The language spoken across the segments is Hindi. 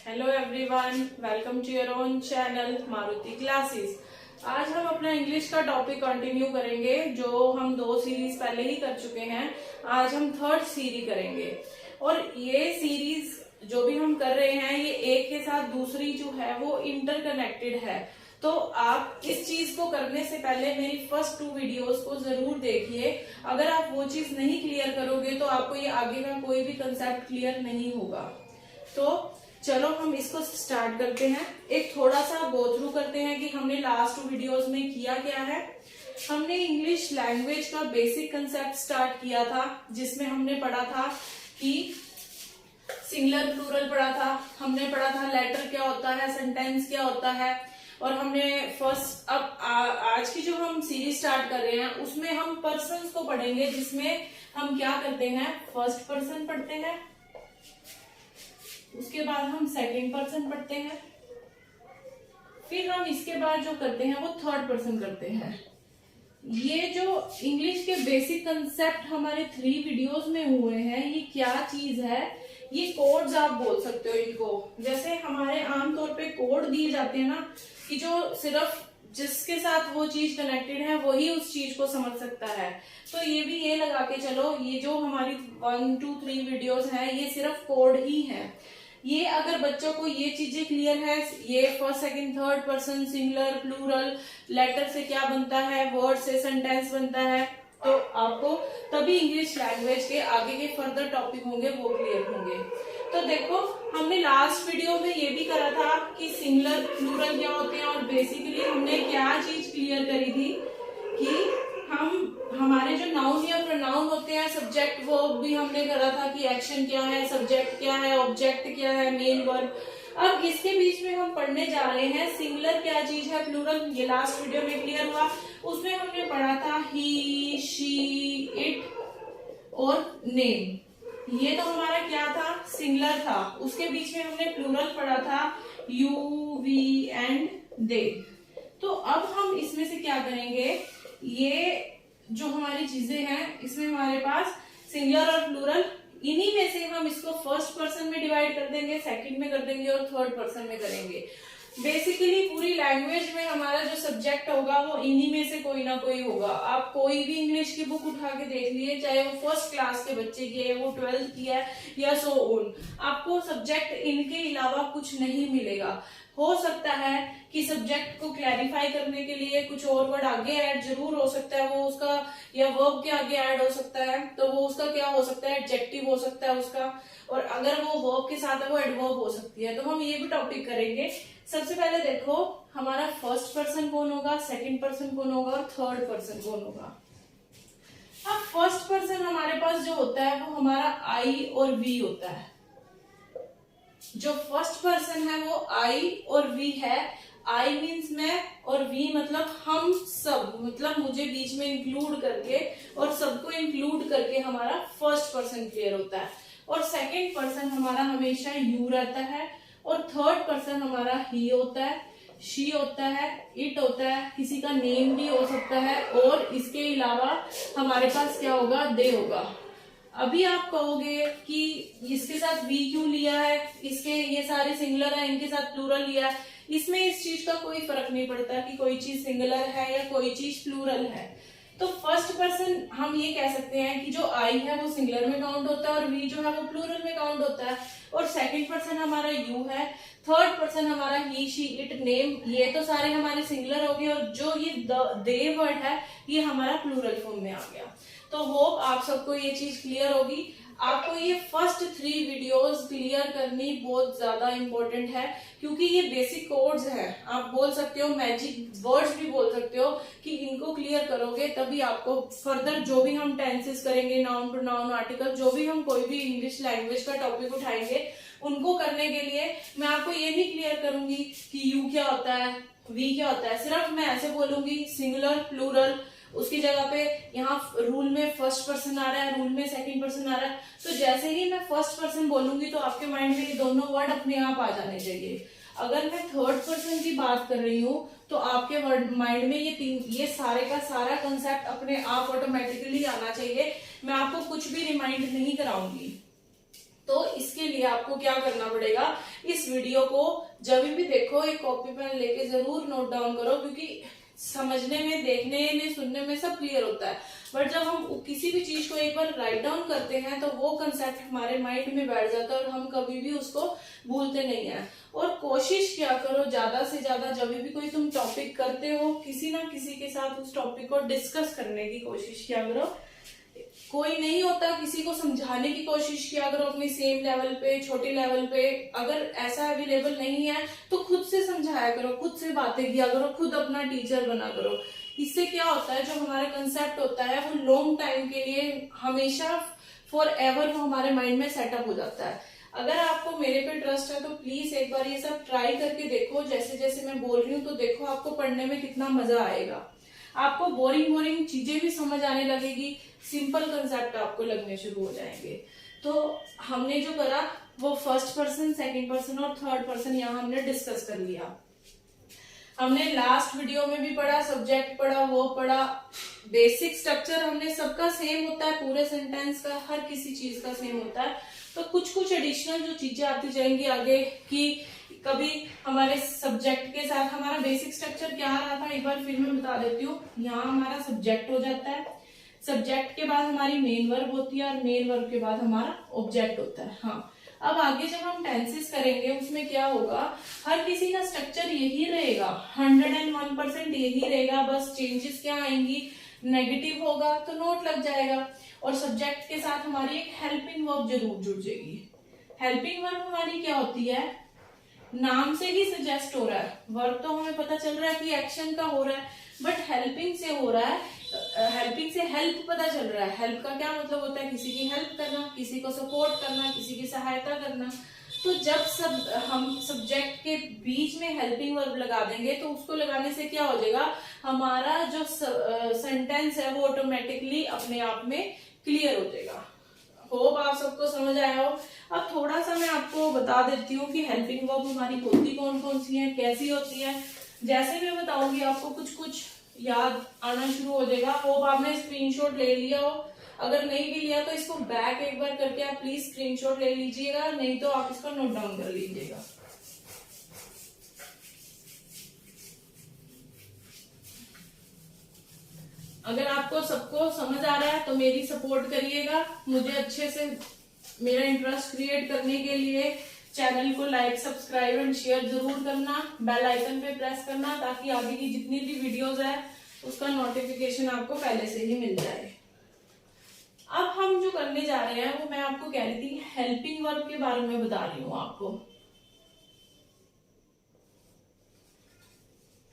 Hello everyone, welcome to your own channel Maruti classes. आज हम अपना इंग्लिश का टॉपिक कंटिन्यू करेंगे जो हम 2 सीरीज पहले ही कर चुके हैं। आज हम 3rd सीरीज करेंगे और ये सीरीज जो भी हम कर रहे हैं ये एक के साथ दूसरी जो है वो इंटरकनेक्टेड है। तो आप इस चीज को करने से पहले मेरी फर्स्ट 2 वीडियोस को जरूर देखिए। अगर आप वो चीज नहीं क्लियर करोगे तो आपको ये आगे का कोई भी कंसेप्ट क्लियर नहीं होगा। तो चलो हम इसको स्टार्ट करते हैं। एक थोड़ा सा गो थ्रू करते हैं कि हमने लास्ट 2 वीडियोस में किया क्या है। हमने इंग्लिश लैंग्वेज का बेसिक कंसेप्ट स्टार्ट किया था जिसमें हमने पढ़ा था कि सिंगुलर प्लूरल पढ़ा था, हमने पढ़ा था लेटर क्या होता है, सेंटेंस क्या होता है। और हमने फर्स्ट अब आज की जो हम सीरीज स्टार्ट कर रहे हैं उसमें हम पर्सन्स को पढ़ेंगे, जिसमें हम क्या करते हैं, फर्स्ट पर्सन पढ़ते हैं, उसके बाद हम सेकंड पर्सन पढ़ते हैं, फिर हम इसके बाद जो करते हैं वो थर्ड पर्सन करते हैं। ये जो इंग्लिश के बेसिक कंसेप्ट हमारे 3 वीडियोस में हुए हैं, ये क्या चीज है, ये कोड्स आप बोल सकते हो इनको। जैसे हमारे आमतौर पे कोड दिए जाते हैं ना, कि जो सिर्फ जिसके साथ वो चीज कनेक्टेड है वही उस चीज को समझ सकता है। तो ये भी ये लगा के चलो, ये जो हमारी 1, 2, 3 वीडियोस हैं ये सिर्फ कोड ही है। ये अगर बच्चों को ये चीजें क्लियर है, ये first second third person, singular plural, letter से क्या बनता है, वर्ड से सेंटेंस बनता है, तो आपको तभी इंग्लिश लैंग्वेज के आगे के फर्दर टॉपिक होंगे वो क्लियर होंगे। तो देखो, हमने लास्ट वीडियो में ये भी करा था कि सिंगुलर प्लूरल क्या होते हैं, और बेसिकली हमने क्या चीज क्लियर करी थी कि हमारे जो नाउन या प्रोनाउन होते हैं, सब्जेक्ट वर्ब भी हमने करा था कि एक्शन क्या है, सब्जेक्ट क्या है, ऑब्जेक्ट क्या है, मेन वर्ब। अब इसके बीच में हम पढ़ने जा रहे हैं सिंगुलर क्या चीज है, प्लूरल। ये लास्ट वीडियो में क्लियर हुआ। उसमें हमने पढ़ा था ही, शी, इट और नेम। ये तो हमारा क्या था, सिंगुलर था। उसके बीच में हमने प्लूरल पढ़ा था, यू, वी एंड दे। तो अब हम इसमें से क्या करेंगे, ये जो हमारी चीजें हैं इसमें हमारे पास सिंगुलर और प्लूरल, इन्हीं में से हम इसको फर्स्ट पर्सन में डिवाइड कर देंगे, सेकंड में कर देंगे और थर्ड पर्सन में करेंगे। बेसिकली पूरी लैंग्वेज में हमारा जो सब्जेक्ट होगा वो इन्हीं में से कोई ना कोई होगा। आप कोई भी इंग्लिश की बुक उठा के देख लिए, चाहे वो फर्स्ट क्लास के बच्चे की है, वो 12th की है या सो ऑन, आपको सब्जेक्ट इनके अलावा कुछ नहीं मिलेगा। हो सकता है कि सब्जेक्ट को क्लैरिफाई करने के लिए कुछ और वर्ड आगे ऐड जरूर हो सकता है, वो उसका, या वर्ब के आगे ऐड हो सकता है, तो वो उसका क्या हो सकता है, एडजेक्टिव हो सकता है उसका। और अगर वो वर्ब के साथ है वो एडवर्ब हो सकती है। तो हम ये भी टॉपिक करेंगे। सबसे पहले देखो, हमारा फर्स्ट पर्सन कौन होगा, सेकंड पर्सन कौन होगा और थर्ड पर्सन कौन होगा। अब फर्स्ट पर्सन हमारे पास जो होता है वो हमारा आई और वी होता है। जो फर्स्ट पर्सन है वो आई और वी है। आई मीन्स मैं और वी मतलब हम सब, मतलब मुझे बीच में इंक्लूड करके और सबको इंक्लूड करके हमारा फर्स्ट पर्सन क्लियर होता है। और सेकंड पर्सन हमारा हमेशा यू रहता है। और थर्ड पर्सन हमारा ही होता है, शी होता है, इट होता है, किसी का नेम भी हो सकता है। और इसके अलावा हमारे पास क्या होगा, दे होगा। अभी आप कहोगे कि इसके साथ वी क्यों लिया है, इसके ये सारे सिंगुलर है, इनके साथ प्लूरल लिया है। इसमें इस चीज का कोई फर्क नहीं पड़ता कि कोई चीज सिंगुलर है या कोई चीज प्लूरल है। तो फर्स्ट पर्सन हम ये कह सकते हैं कि जो आई है वो सिंगुलर में काउंट होता है और वी जो है वो प्लूरल में काउंट होता है। और सेकंड पर्सन हमारा यू है, थर्ड पर्सन हमारा ही, शी, इट, नेम, ये तो सारे हमारे सिंगुलर हो गए। और जो ये दे वर्ड है ये हमारा प्लूरल फॉर्म में आ गया। तो होप आप सबको ये चीज क्लियर होगी। आपको ये फर्स्ट 3 वीडियोस क्लियर करनी बहुत ज्यादा इंपॉर्टेंट है, क्योंकि ये बेसिक कोड्स हैं। आप बोल सकते हो, मैजिक वर्ड्स भी बोल सकते हो, कि इनको क्लियर करोगे तभी आपको फर्दर जो भी हम टेंसेस करेंगे, नाउन प्रोनाउन आर्टिकल, जो भी हम कोई भी इंग्लिश लैंग्वेज का टॉपिक उठाएंगे, उनको करने के लिए मैं आपको ये नहीं क्लियर करूंगी कि यू क्या होता है, वी क्या होता है। सिर्फ मैं ऐसे बोलूंगी सिंगुलर प्लूरल, उसकी जगह पे यहाँ रूल में फर्स्ट पर्सन आ रहा है, रूल में सेकंड पर्सन आ रहा है। तो जैसे ही मैं फर्स्ट पर्सन बोलूंगी तो आपके माइंड में ये दोनों वर्ड अपने आप आ जाने चाहिए। अगर मैं थर्ड पर्सन की बात कर रही हूँ तो आपके माइंड में ये सारे का सारा कंसेप्ट अपने आप ऑटोमेटिकली आना चाहिए। मैं आपको कुछ भी रिमाइंड नहीं कराऊंगी। तो इसके लिए आपको क्या करना पड़ेगा, इस वीडियो को जब भी देखो एक कॉपी पेन लेके जरूर नोट डाउन करो, क्योंकि समझने में, देखने में, सुनने में सब क्लियर होता है, बट जब हम किसी भी चीज को एक बार राइट डाउन करते हैं तो वो कंसेप्ट हमारे माइंड में बैठ जाता है और हम कभी भी उसको भूलते नहीं है। और कोशिश क्या करो, ज्यादा से ज्यादा जब भी कोई तुम टॉपिक करते हो, किसी ना किसी के साथ उस टॉपिक को डिस्कस करने की कोशिश किया करो। कोई नहीं होता, किसी को समझाने की कोशिश किया करो अपनी सेम लेवल पे, छोटे लेवल पे। अगर ऐसा अवेलेबल नहीं है तो खुद से समझाया करो, खुद से बातें किया करो, खुद अपना टीचर बना करो। इससे क्या होता है, जो हमारा कंसेप्ट होता है वो लॉन्ग टाइम के लिए, हमेशा फॉर एवर वो हमारे माइंड में सेटअप हो जाता है। अगर आपको मेरे पे ट्रस्ट है तो प्लीज एक बार ये सब ट्राई करके देखो, जैसे जैसे मैं बोल रही हूँ, तो देखो आपको पढ़ने में कितना मजा आएगा। आपको बोरिंग चीजें भी समझ आने लगेगी, सिंपल कंसेप्ट आपको लगने शुरू हो जाएंगे। तो हमने जो करा वो फर्स्ट पर्सन, सेकंड पर्सन और थर्ड पर्सन यहाँ हमने डिस्कस कर लिया। हमने लास्ट वीडियो में भी पढ़ा, सब्जेक्ट पढ़ा, वो पढ़ा, बेसिक स्ट्रक्चर हमने सबका सेम होता है, पूरे सेंटेंस का, हर किसी चीज का सेम होता है। तो कुछ एडिशनल जो चीजें आती जाएंगी आगे की, कभी हमारे सब्जेक्ट के साथ हमारा बेसिक स्ट्रक्चर क्या रहा था, एक बार फिर मैं बता देती हूँ। यहाँ हमारा सब्जेक्ट हो जाता है, सब्जेक्ट के बाद हमारी मेन वर्ब होती है और मेन वर्ब के बाद हमारा ऑब्जेक्ट होता है। हाँ, अब आगे जब हम टेंसेस करेंगे उसमें क्या होगा, हर किसी का स्ट्रक्चर यही रहेगा, 101% यही रहेगा, बस चेंजेस क्या आएंगी, नेगेटिव होगा तो नोट लग जाएगा, और सब्जेक्ट के साथ हमारी एक हेल्पिंग वर्ब जरूर जुड़ जाएगी। हेल्पिंग वर्ब हमारी क्या होती है, नाम से ही सजेस्ट हो रहा है, वर्ब तो हमें पता चल रहा है कि एक्शन का हो रहा है, बट हेल्पिंग से हो रहा है, हेल्पिंग से हेल्प पता चल रहा है। हेल्प का क्या मतलब होता है, किसी की हेल्प करना, किसी को सपोर्ट करना, किसी की सहायता करना। तो जब हम सब्जेक्ट के बीच में हेल्पिंग वर्ब लगा देंगे तो उसको लगाने से क्या हो जाएगा, हमारा जो सेंटेंस है वो ऑटोमेटिकली अपने आप में क्लियर हो जाएगा। होप आप सबको समझ आया हो। अब थोड़ा सा मैं आपको बता देती हूँ कि हेल्पिंग वर्ब हमारी होती कौन कौन सी है, कैसी होती है। जैसे मैं बताऊंगी आपको कुछ याद आना शुरू हो जाएगा। होप आपने स्क्रीनशॉट ले लिया हो, अगर नहीं भी लिया तो इसको बैक एक बार करके आप प्लीज स्क्रीनशॉट ले लीजिएगा, नहीं तो आप इसको नोट डाउन कर लीजिएगा। अगर आपको सबको समझ आ रहा है तो मेरी सपोर्ट करिएगा, मुझे अच्छे से मेरा इंटरेस्ट क्रिएट करने के लिए चैनल को लाइक, सब्सक्राइब एंड शेयर जरूर करना, बेल आइकन पे प्रेस करना, ताकि आगे की जितनी भी वीडियोस है उसका नोटिफिकेशन आपको पहले से ही मिल जाए। अब हम जो करने जा रहे हैं वो मैं आपको कह रही थी, हेल्पिंग वर्ब के बारे में बता रही हूँ आपको।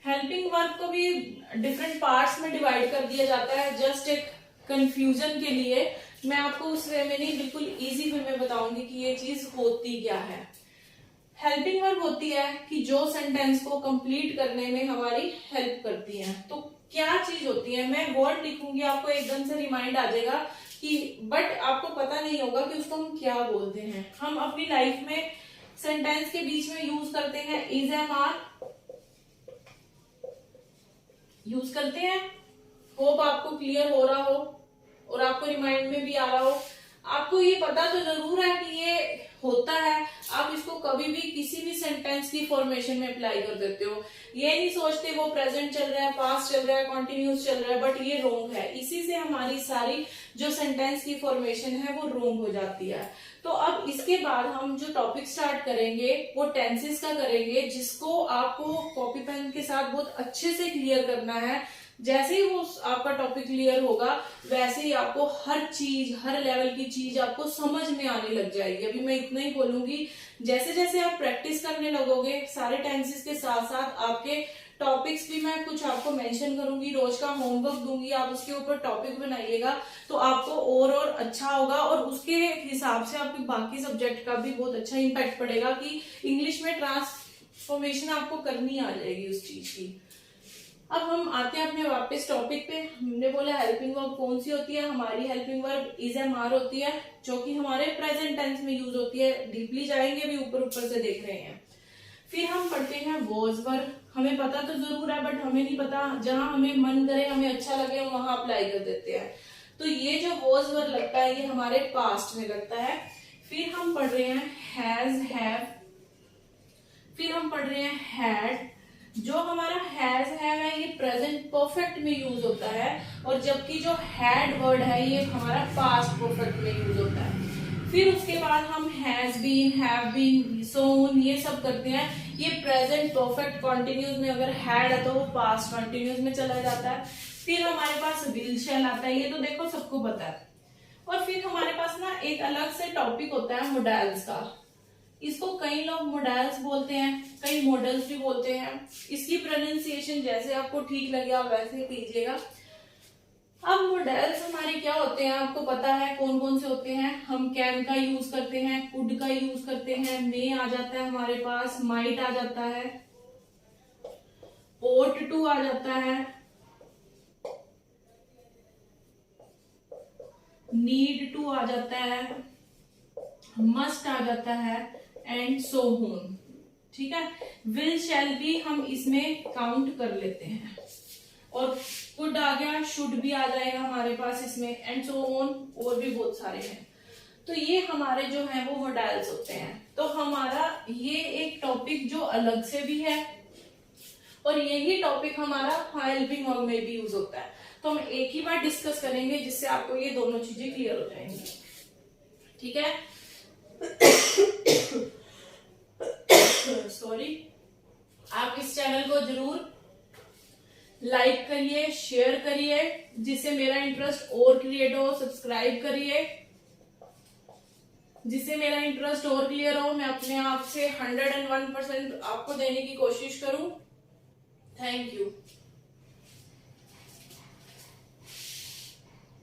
हेल्पिंग वर्ब को भी डिफरेंट पार्ट्स में डिवाइड कर दिया जाता है, जस्ट एक कंफ्यूजन के लिए। मैं आपको उस वे में नहीं, बिल्कुल इजी वे में बताऊंगी कि ये चीज होती क्या है। हेल्पिंग वर्ब होती है कि जो सेंटेंस को कंप्लीट करने में हमारी हेल्प करती है। तो क्या चीज होती है, मैं वर्ड लिखूंगी, आपको एकदम से रिमाइंड आ जाएगा कि, बट आपको पता नहीं होगा कि उसको हम क्या बोलते हैं। हम अपनी लाइफ में सेंटेंस के बीच में यूज करते हैं इज, एम, आर यूज करते हैं। होप आपको क्लियर हो रहा हो और आपको रिमाइंड में भी आ रहा हो। आपको ये पता तो जरूर है कि ये होता है, आप इसको कभी भी किसी भी सेंटेंस की फॉर्मेशन में अप्लाई कर देते हो। ये नहीं सोचते वो प्रेजेंट चल रहा है, पास्ट चल रहा है, कॉन्टिन्यूस चल रहा है, बट ये रोंग है। इसी से हमारी सारी जो सेंटेंस की फॉर्मेशन है वो रोंग हो जाती है। तो अब इसके बाद हम जो टॉपिक स्टार्ट करेंगे वो टेंसेस का करेंगे, जिसको आपको कॉपी पेन के साथ बहुत अच्छे से क्लियर करना है। जैसे ही वो आपका टॉपिक क्लियर होगा वैसे ही आपको हर चीज, हर लेवल की चीज आपको समझ में आने लग जाएगी। अभी मैं इतना ही बोलूंगी, जैसे जैसे आप प्रैक्टिस करने लगोगे सारे टेंसेस के साथ साथ आपके टॉपिक्स भी मैं कुछ आपको मेंशन करूंगी, रोज का होमवर्क दूंगी, आप उसके ऊपर टॉपिक बनाइएगा तो आपको और अच्छा होगा, और उसके हिसाब से आपके बाकी सब्जेक्ट का भी बहुत अच्छा इम्पैक्ट पड़ेगा कि इंग्लिश में ट्रांसफॉर्मेशन आपको करनी आ जाएगी उस चीज की। अब हम आते हैं अपने वापस टॉपिक पे। हमने बोला हेल्पिंग वर्ब कौन सी होती है, हमारी helping verb is, am, are होती है, जो कि हमारे प्रेजेंट टेंस में यूज होती है। डीपली जाएंगे भी, ऊपर ऊपर से देख रहे हैं। फिर हम पढ़ते हैं वॉज वर्ब। हमें पता तो जरूर है बट हमें नहीं पता, जहां हमें मन करे, हमें अच्छा लगे, हम वहां अप्लाई कर देते हैं। तो ये जो वॉज वर्ब लगता है ये हमारे पास्ट में लगता है। फिर हम पढ़ रहे हैं हैज, हैव, फिर हम पढ़ रहे हैं हैड। जो हमारा हैज है ये प्रेजेंट परफेक्ट में यूज होता है, और जबकि जो हैड वर्ड है ये हमारा पास्ट परफेक्ट में यूज होता है। फिर उसके बाद हम has been, have been, so on ये सब करते हैं। ये प्रेजेंट परफेक्ट कंटिन्यूस में अगर हैड है तो वो पास्ट कंटिन्यूस में चला जाता है। फिर हमारे पास विल शैल आता है, ये तो देखो सबको पता है। और फिर हमारे पास ना एक अलग से टॉपिक होता है मोडेल्स का। इसको कई लोग मोडेल्स बोलते हैं, कई मॉडल्स भी बोलते हैं। इसकी प्रोनाउंसिएशन जैसे आपको ठीक लगे आप वैसे कीजिएगा। अब मॉडल्स हमारे क्या होते हैं आपको पता है कौन कौन से होते हैं। हम कैन का यूज करते हैं, कुड का यूज करते हैं, मे आ जाता है हमारे पास, माइट आ जाता है, ought to आ जाता है, नीड टू आ जाता है, मस्ट आ जाता है, एंड सो ऑन। ठीक है, विल शैल भी हम इसमें काउंट कर लेते हैं, और कुड आ गया, शुड भी आ जाएगा हमारे पास इसमें, एंड सो ऑन, और भी बहुत सारे हैं। तो ये हमारे जो है वो मॉडल्स होते हैं। तो हमारा ये एक टॉपिक जो अलग से भी है, और यही टॉपिक हमारा हेल्पिंग वर्ब में भी यूज होता है। तो हम एक ही बार डिस्कस करेंगे जिससे आपको ये दोनों चीजें क्लियर हो जाएंगी। ठीक है, सॉरी। आप इस चैनल को जरूर लाइक करिए, शेयर करिए, जिससे मेरा इंटरेस्ट और क्रिएट हो। सब्सक्राइब करिए, जिससे मेरा इंटरेस्ट और क्लियर हो, मैं अपने आप से 101% आपको देने की कोशिश करूं। Thank you.